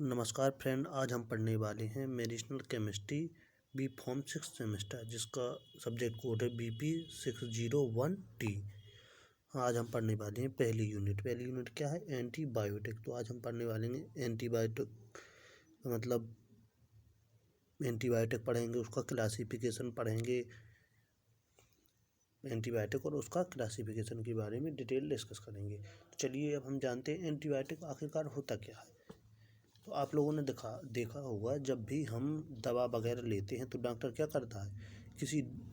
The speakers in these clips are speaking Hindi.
नमस्कार फ्रेंड, आज हम पढ़ने वाले हैं medicinal chemistry B pharm 6 semester, जिसका सब्जेक्ट कोड है BP601T। आज हम पढ़ने वाले हैं पहली यूनिट क्या है? एंटीबायोटिक। तो आज हम पढ़ने वाले हैं एंटीबायोटिक मतलब एंटीबायोटिक पढ़ेंगे, उसका क्लासिफिकेशन पढ़ेंगे, एंटीबायोटिक और उसका क्लासिफिकेशन के बारे में डिटेल डिस्कस करेंगे। तो चलिए अब हम जानते हैं एंटीबायोटिक आखिरकार होता क्या है। तो आप लोगों ने देखा होगा, जब भी हम दवा वगैरह लेते हैं तो डॉक्टर क्या करता है,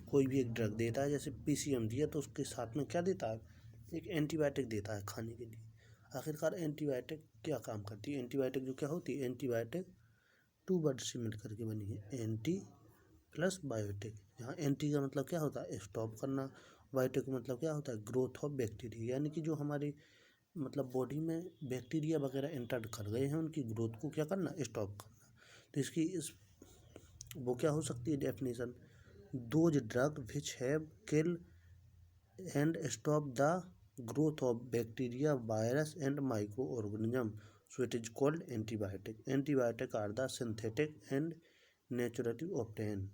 कोई भी एक ड्रग देता है। जैसे PCM दिया तो उसके साथ में क्या देता है, एक एंटीबायोटिक देता है खाने के लिए। आखिरकार एंटीबायोटिक क्या काम करती है? एंटीबायोटिक जो क्या होती है, एंटीबायोटिक 2 वर्ड से मिलकर के बनी है, एंटी प्लस बायोटिक। यहाँ एंटी का मतलब क्या होता है, स्टॉप करना। बायोटिक का मतलब क्या होता है, ग्रोथ ऑफ बैक्टीरिया, यानी कि जो हमारी बॉडी में बैक्टीरिया वगैरह एंटर कर गए हैं उनकी ग्रोथ को क्या करना, स्टॉप करना। तो वो क्या हो सकती है definition, those drug which have kill and stop the growth of bacteria, virus and micro organism, so it is called antibiotic. Antibiotic are the synthetic and naturally obtain.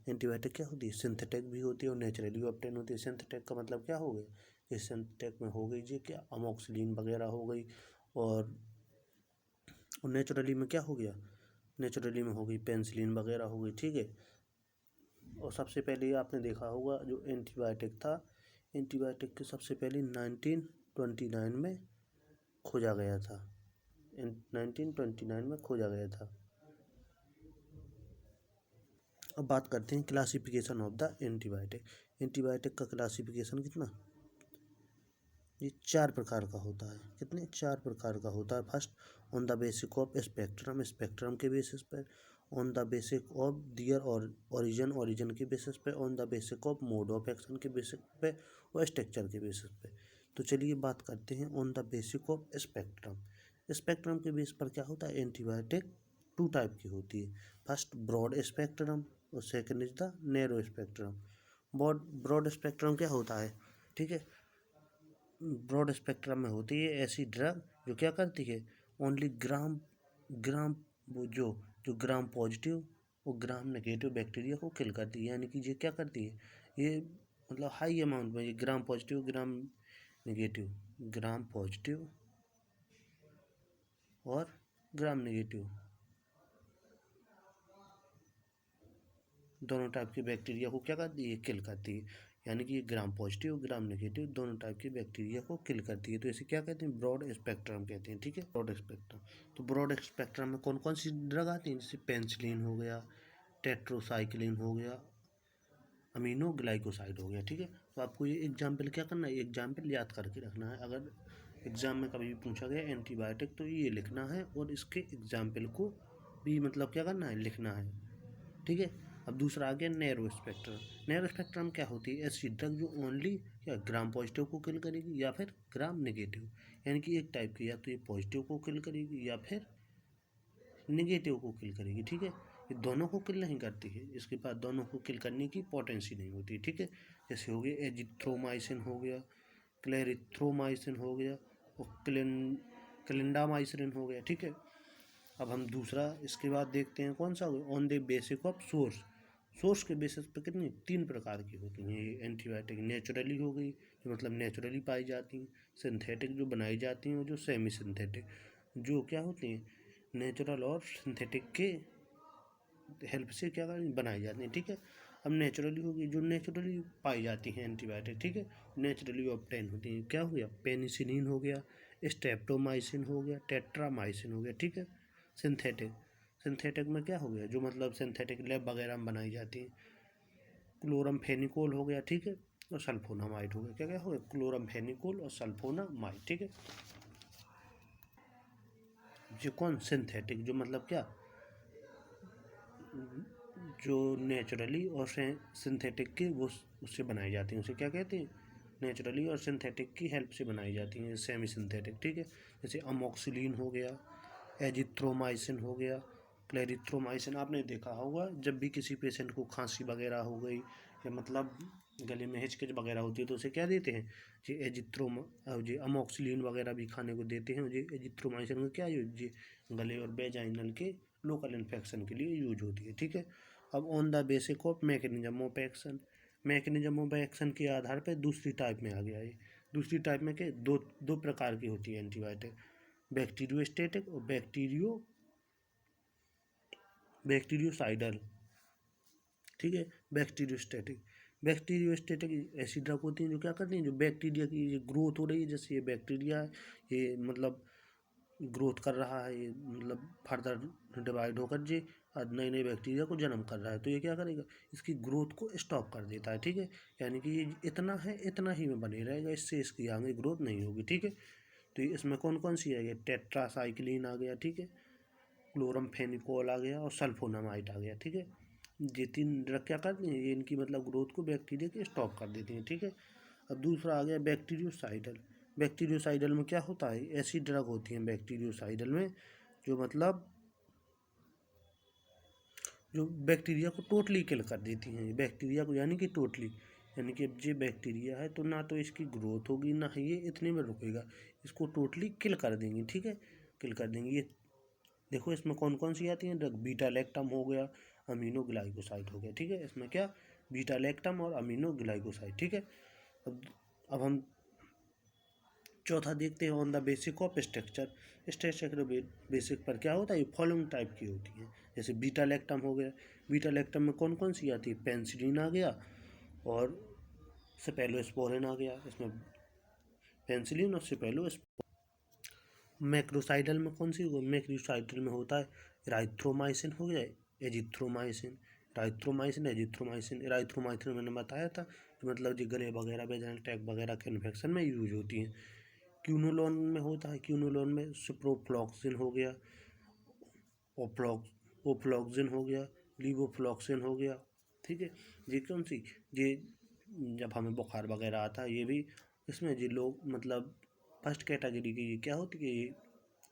Antibiotic क्या होती है, सिंथेटिक भी होती है और नेचुरली ऑब्टेन होती है। सिंथेटिक का मतलब क्या हो गया, कि सिंथेटिक में हो गई जी क्या, अमोक्सिलिन वगैरह हो गई, और नेचुरली में क्या हो गया, नेचुरली में हो गई पेनिसिलिन वगैरह हो गई, ठीक है। और सबसे पहले आपने देखा होगा जो एंटीबायोटिक था, एंटीबायोटिक के सबसे पहले 1929 में खोजा गया था, 1929 में खोजा गया था। अब बात करते हैं classification of the antibiotic. Antibiotic का क्लासिफिकेशन कितना, ये 4 प्रकार का होता है। कितने? 4 प्रकार का होता है। First, on the basic of spectrum, spectrum के बेसिस पर। On the basic of their और ओरिजिन के बेसिस पे। On the basic of mode of action के बेसिस पे और स्ट्रक्चर के बेसिस पे। तो चलिए बात करते हैं on the basic of spectrum. Spectrum के बेस पर क्या होता है, एंटीबायोटिक 2 टाइप की होती है। फर्स्ट ब्रॉड स्पेक्ट्रम और second is the narrow spectrum. Broad spectrum क्या होता है, ठीक है। ब्रॉड स्पेक्ट्रम में होती है ऐसी ड्रग जो क्या करती है, ओनली ग्राम वो जो ग्राम पॉजिटिव और ग्राम नेगेटिव बैक्टीरिया को किल करती है। यानी कि ये क्या करती है, ये मतलब हाई अमाउंट में, ये ग्राम पॉजिटिव और ग्राम नेगेटिव दोनों टाइप के बैक्टीरिया को क्या करती है, किल करती है। यानी कि ग्राम पॉजिटिव ग्राम नेगेटिव दोनों टाइप के बैक्टीरिया को किल करती है। तो इसे क्या कहते हैं, ब्रॉड स्पेक्ट्रम कहते हैं, ठीक है, ब्रॉड स्पेक्ट्रम। तो ब्रॉड स्पेक्ट्रम में कौन कौन सी ड्रग आती हैं, जैसे पेनिसिलिन हो गया, टेट्रोसाइक्लिन हो गया, अमीनो ग्लाइकोसाइड हो गया, ठीक है। तो आपको ये एग्जाम्पल क्या करना है, एग्जाम्पल याद करके रखना है। अगर एग्जाम में कभी भी पूछा गया एंटीबायोटिक तो ये लिखना है और इसके एग्जाम्पल को भी क्या करना है, लिखना है, ठीक है। अब दूसरा आ गया नैरो स्पेक्ट्रम। नैरो स्पेक्ट्रम क्या होती है, ऐसी ड्रग जो ओनली क्या ग्राम पॉजिटिव को किल करेगी या फिर ग्राम नेगेटिव। यानी कि एक टाइप की या तो ये पॉजिटिव को किल करेगी या फिर नेगेटिव को किल करेगी, ठीक है। ये दोनों को किल नहीं करती है, इसके पास दोनों को किल करने की पोटेंसी नहीं होती, ठीक है। जैसे हो गया एजिथ्रोमाइसिन हो गया, क्लेरिथ्रोमाइसिन हो गया और क्लिंडामाइसिन हो गया, ठीक है। अब हम दूसरा इसके बाद देखते हैं कौन सा, on the basic of source के बेसिस पे कितनी 3 प्रकार की होती हैं ये एंटीबायोटिक। नेचुरली हो गई, जो मतलब नेचुरली पाई जाती हैं। सिंथेटिक जो बनाई जाती हैं, और जो सेमी सिंथेटिक जो क्या होती हैं, नेचुरल और सिंथेटिक के हेल्प से क्या बनाई जाती हैं, ठीक है। अब नेचुरली होगी, जो नेचुरली पाई जाती हैं एंटीबायोटिक, ठीक है, नेचुरली ऑब्टेन होती हैं। क्या हो गया, पेनिसिलिन हो गया, स्ट्रेप्टोमाइसिन हो गया, टेट्रामाइसिन हो गया, ठीक है। सिंथेटिक में क्या हो गया, जो मतलब सिंथेटिक लैब वगैरह में बनाई जाती है, क्लोरमफेनिकोल हो गया, ठीक है, और सल्फोनामाइड हो गया। क्या क्या हो गया, क्लोरमफेनिकोल और सल्फोनामाइड, ठीक है। जो कौन सिंथेटिक, जो मतलब क्या, जो नेचुरली और सिंथेटिक की वो उससे बनाई जाती हैं, उसे क्या कहते हैं, नेचुरली और सिंथेटिक की हेल्प से बनाई जाती हैं, सेमी सिंथेटिक, ठीक है। जैसे अमोक्सिलिन हो गया, एजिथ्रोमाइसिन हो गया, क्लेरिथ्रोमाइसिन। आपने देखा होगा जब भी किसी पेशेंट को खांसी वगैरह हो गई या मतलब गले में हिचकिच वगैरह होती है तो उसे क्या देते हैं, जी जी अमोक्सिलिन वगैरह भी खाने को देते हैं। जी एजिथ्रोमाइसिन का क्या यूज, जी गले और वेजाइनल के लोकल इन्फेक्शन के लिए यूज होती है, ठीक है। अब on the basic of mechanism of action, mechanism of action के आधार पर दूसरी टाइप में आ गया है। दूसरी टाइप में के दो प्रकार की होती है एंटीबायोटिक, बैक्टीरियोस्टेटिक और बैक्टीरियोसाइडल, ठीक है। बैक्टीरियोस्टेटिक ऐसी ड्रग होती हैं जो क्या करती हैं, जो बैक्टीरिया की ये ग्रोथ हो रही है, जैसे ये बैक्टीरिया है, ये मतलब ग्रोथ कर रहा है, ये मतलब फर्दर डिवाइड होकर जे नए नए बैक्टीरिया को जन्म कर रहा है, तो ये क्या करेगा, इसकी ग्रोथ को स्टॉप कर देता है, ठीक है। यानी कि ये इतना है इतना ही में बने रहेगा, इससे इसकी आगे ग्रोथ नहीं होगी, ठीक है। तो इसमें कौन कौन सी है, टेट्रासाइक्लिन आ गया, ठीक है, क्लोरमफेनिकोल आ गया और सल्फोनामाइड आ गया, ठीक है। ये तीन ड्रग क्या करती हैं, ये इनकी मतलब ग्रोथ को बैक्टीरिया के स्टॉप कर देती हैं, ठीक है। अब दूसरा आ गया बैक्टीरियोसाइडल। बैक्टीरियोसाइडल में क्या होता है, ऐसी ड्रग होती हैं बैक्टीरियोसाइडल में जो मतलब जो बैक्टीरिया को टोटली किल कर देती हैं, बैक्टीरिया को, यानी कि टोटली, यानी कि अब ये बैक्टीरिया है तो ना तो इसकी ग्रोथ होगी ना ही ये इतने में रुकेगा, इसको टोटली किल कर देंगी, ठीक है, किल कर देंगी। ये देखो इसमें कौन कौन सी आती हैं ड्रग, बीटा लैक्टम हो गया, अमीनो ग्लाइकोसाइड हो गया, ठीक है। इसमें क्या, बीटा लैक्टम और अमीनो ग्लाइकोसाइड, ठीक है। अब हम चौथा देखते हैं on the basic of structure. Structure basic पर क्या होता है, ये फॉलोइंग टाइप की होती है, जैसे बीटा लैक्टम हो गया। बीटा लैक्टम में कौन कौन सी आती है, पेंसिलिन आ गया और सेफेलोस्पोरिन आ गया, इसमें पेंसिलिन और सेफेलोस्पोरिन। मैक्रोसाइडल में कौन सी, मैक्रोसाइडल में होता है इराइथ्रोमाइसिन हो गया, एजिथ्रोमाइसिन, इराइथ्रोमाइसिन मैंने बताया था कि मतलब जो गले वगैरह वेजाइनल ट्रैक्ट वगैरह के इन्फेक्शन में यूज होती हैं। क्यूनोलोन में होता है, क्यूनोलोन में सिप्रोफ्लॉक्सिन हो गया, ओफ्लॉक्सिन हो गया, लीवोफ्लॉक्सिन हो गया, ठीक है। ये कौन सी, ये जब हमें बुखार वगैरह आता है ये भी इसमें जो लोग मतलब फर्स्ट कैटेगरी की ये क्या होती है, ये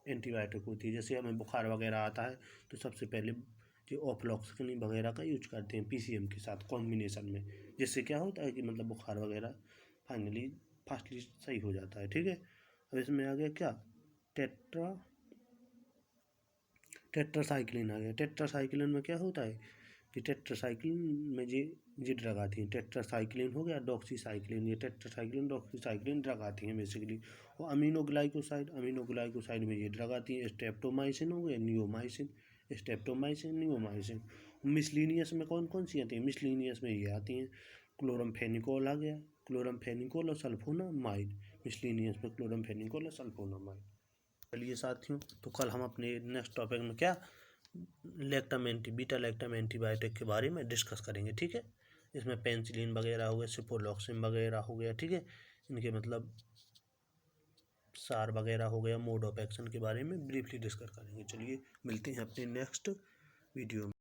एंटीबायोटिक होती है। जैसे हमें बुखार वगैरह आता है तो सबसे पहले जो ऑफ्लॉक्सिन वगैरह का यूज करते हैं पीसीएम के साथ कॉम्बिनेशन में, जिससे क्या होता है कि मतलब बुखार वगैरह फाइनली फास्टली सही हो जाता है, ठीक है। अब इसमें आ गया क्या, टेट्रासाइक्लिन आ गया। टेट्रासाइक्लिन में क्या होता है कि टेट्रासाइक्लिन में ये ड्रग आती हैं, टेट्रासाइक्लिन हो गया, डॉक्सीसाइक्लिन, ये टेट्रासाइक्लिन डॉक्सीसाइक्लिन ड्रग आती हैं बेसिकली। और अमीनोग्लाइकोसाइड में ये ड्रग आती है, स्ट्रेप्टोमाइसिन हो गया, नियोमाइसिन। मिसलिनियस में कौन कौन सी आती हैं, मिसलिनियस में ये आती हैं, क्लोरमफेनिकोल आ गया, क्लोरमफेनिकोल और सल्फोनामाइड, मिसलिनियस में क्लोरमफेनिकोल और सल्फोनामाइड। चलिए साथियों, तो कल हम अपने नेक्स्ट टॉपिक में क्या बीटा लैक्टम एंटीबायोटिक के बारे में डिस्कस करेंगे, ठीक है। इसमें पेंसिलिन वगैरह हो गया, सिप्रोफ्लॉक्सिन वगैरह हो गया, ठीक है। इनके मतलब सार वगैरह हो गया, मोड ऑफ एक्शन के बारे में ब्रीफली डिस्कस करेंगे। चलिए मिलते हैं अपने नेक्स्ट वीडियो में।